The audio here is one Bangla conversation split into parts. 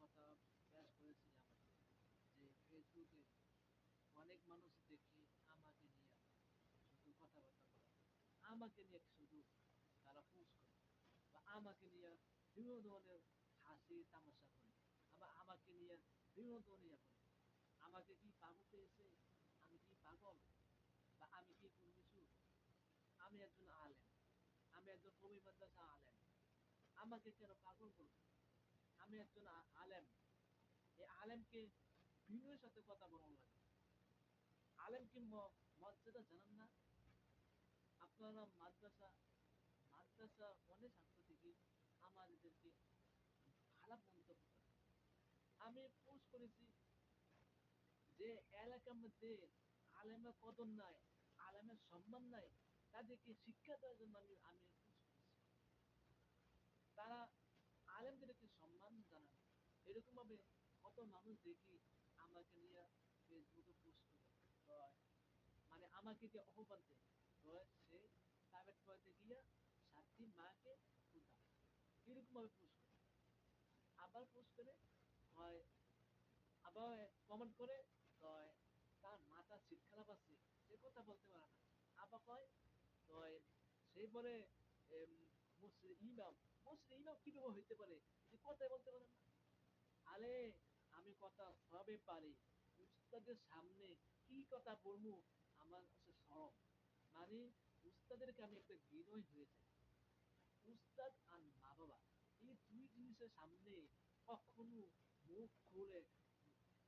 কথা পেশ করেছি আমাকে, যে ফেসবুকে অনেক মানুষ দেখি আমাকে নিয়ে শুধু কথাবার্তা বলে, আমাকে নিয়ে শুধু তারা পোস্ট করে, বা আমাকে নিয়ে বিভিন্ন ধরনের হাসি তামাশা করে, আবার আমাকে নিয়ে বিভিন্ন ধরনের ইয়ে করে। আমাকে কি পাগল পেয়েছে? আমি কি পাগল? বা আমি কি কোনো কিছু? আমি একজন আলেম, আমি একজন কবি মাদ্রাসা আলেম, আমাকে কেন পাগল বলবে? আমি একজন আলেম, এই আলেমকে বিনয়ের সাথে কথা বলানো লাগে। আলেমকে মর্যাদা জানান না আপনারা? মাদ্রাসা মাদ্রাসা অনেক ছাত্র থেকে আমাদেরকে খারাপ মন্তব্য করে। আমি পোস্ট করেছি যে এলাকার মধ্যে আলেমের কদর নাই, আলেমের সম্মান নাই, তাদেরকে শিক্ষা দেওয়ার জন্য আমি পোস্ট করেছি। তারা আলেমদেরকে সম্মান জানানো। এরকম ভাবে কত মানুষ দেখি আমাকে নিয়ে ফেসবুকে পোস্ট করে, তো মানে আমাকে যে অপবাদ দেয়, তো সে প্রাইভেট পড়াতে গিয়ে সাতটি মাকে উঠা, এরকম ভাবে পোস্ট করে। আবার পোস্ট করে হয়, আবার কমেন্ট করে কয় তার মাথা শীত খারাপ আছে, সে কথা বলতে পারে না। আবার কয় কয় সেই পরে মুসলিম ইমাম, মুসলিম ইমাম কিভাবে হইতে পারে, যে কথাই বলতে পারে না। আরে আমি কথা সবে পারি, উস্তাদের সামনে কি কথা বলবো আমার কাছে সরম। মানে উস্তাদেরকে আমি একটা বিনয় হয়ে যাই। উস্তাদ আর মা বাবা, এই দুই জিনিসের সামনে কখনো মুখ খুলে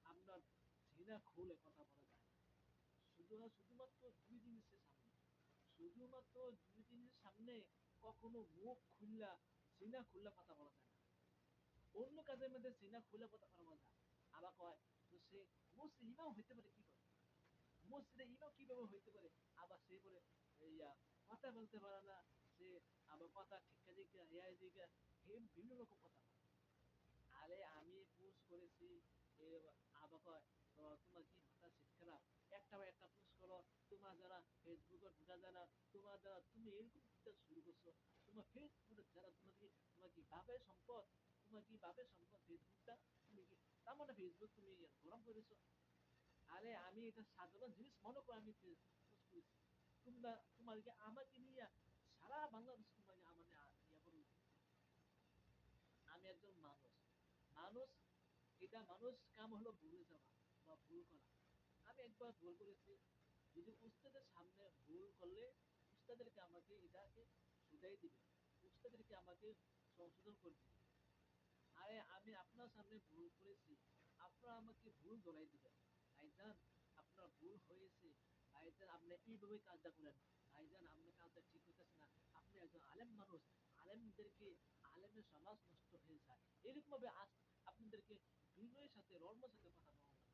আপনার সিনা খুলে কথা বলা যায় না। শুধুমাত্র দুই জিনিসের সামনে, শুধুমাত্র দুই জিনিসের সামনে কখনো মুখ খুললা সিনা খুললা কথা বলা যায় না। অন্য কাজের মধ্যে সিনা খুলে কথা বলা যায়। আবার কয় তো সে মুসলিম ইমাম হইতে পারে কি করে, মসজিদে ইমাম কিভাবে হইতে পারে? আবার সে বলে ইয়া কথা বলতে পারে না, সে আবার কথা ঠিকা দিকা ইয়া দিকা বিভিন্ন রকম কথা বলে। আরে আমি পোস্ট করেছি, এ আবার কয় তো তোমার কি মাথা শীত খারাপ? একটা বা একটা পোস্ট করো, তোমার যারা ফেসবুকে ঢোকা যায় না, তোমার দ্বারা তুমি এরকম চিন্তা শুরু করছো, তোমার ফেসবুকে যারা তোমার কি বাপের সম্পদ, তোমার কি বাপের সম্পদ ফেসবুকটা, তুমি কি তার মানে ফেসবুক তুমি গরম করেছো? আরে আমি এটা সাধারণ জিনিস মনে করে আমি পোস্ট করেছি। তোমরা তোমাকে আমাকে নিয়ে সারা বাংলাদেশ তোমাকে আমার ইয়া করে উঠবে। আমি একজন মানুষ, মানুষ, এটা মানুষ কাম হলো ভুলে যাওয়া বা ভুল করা। আমি একবার ভুল করেছি, যদি উস্তাদের সামনে ভুল করলে উস্তাদেরকে আমাকে এটাকে শুধাই দিবে, উস্তাদেরকে আমাকে সংশোধন করে দিবে। আরে আমি আপনার সামনে ভুল করেছি, আপনারা আমাকে ভুল ধরাই দিবেন। ভাইজান আপনার ভুল হয়েছে, ভাইজান আপনি এইভাবে কাজটা করেন, ভাইজান আপনার কাজটা ঠিক হইতেছে না, আপনি একজন আলেম মানুষ, আলেমদেরকে, আলেমের সমাজ নষ্ট হয়ে যায়, এরকম ভাবে আজ আপনাদেরকে বিনয়ের সাথে রর্মের সাথে কথা বলা লাগে।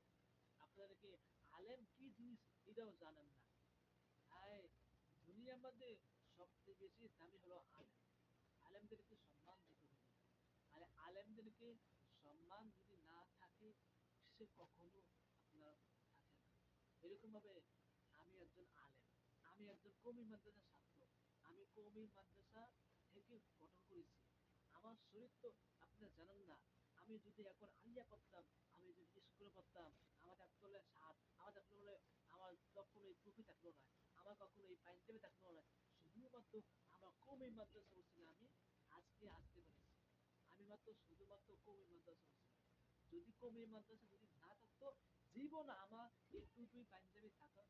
আপনাদেরকে আলেম কি জিনিস এটাও জানেন না। আয় দুনিয়ার মধ্যে সবচেয়ে বেশি দামি হলো আলেম। আলেমদেরকে সম্মান দিতে হবে। আর আলেমদেরকে সম্মান যদি না থাকে, সে কখনো আপনার থাকে না। এরকম ভাবে আমি একজন আলেম, আমি একজন কওমি মাদ্রাসার ছাত্র, আমি কওমি মাদ্রাসা থেকে গঠন করেছি। আমার শরীর তো আপনারা জানেন না। আমি যদি এখন আলিয়া পড়তাম, আমি যদি স্কুলে পড়তাম, আমার থাকতে হলে সাত, আমার থাকতে হলে আমার কখনো এই টুপি থাকলো না, আমার কখনো এই পাঞ্জাবি থাকলো না। শুধুমাত্র আমার কওমি মাদ্রাসা হচ্ছিল আমি আজকে আসতে পেরেছি। আমি মাত্র শুধুমাত্র কওমি মাদ্রাসা হচ্ছিল। যদি কওমি মাদ্রাসা যদি না থাকতো, জীবন আমার এই টুপি পাঞ্জাবি থাকার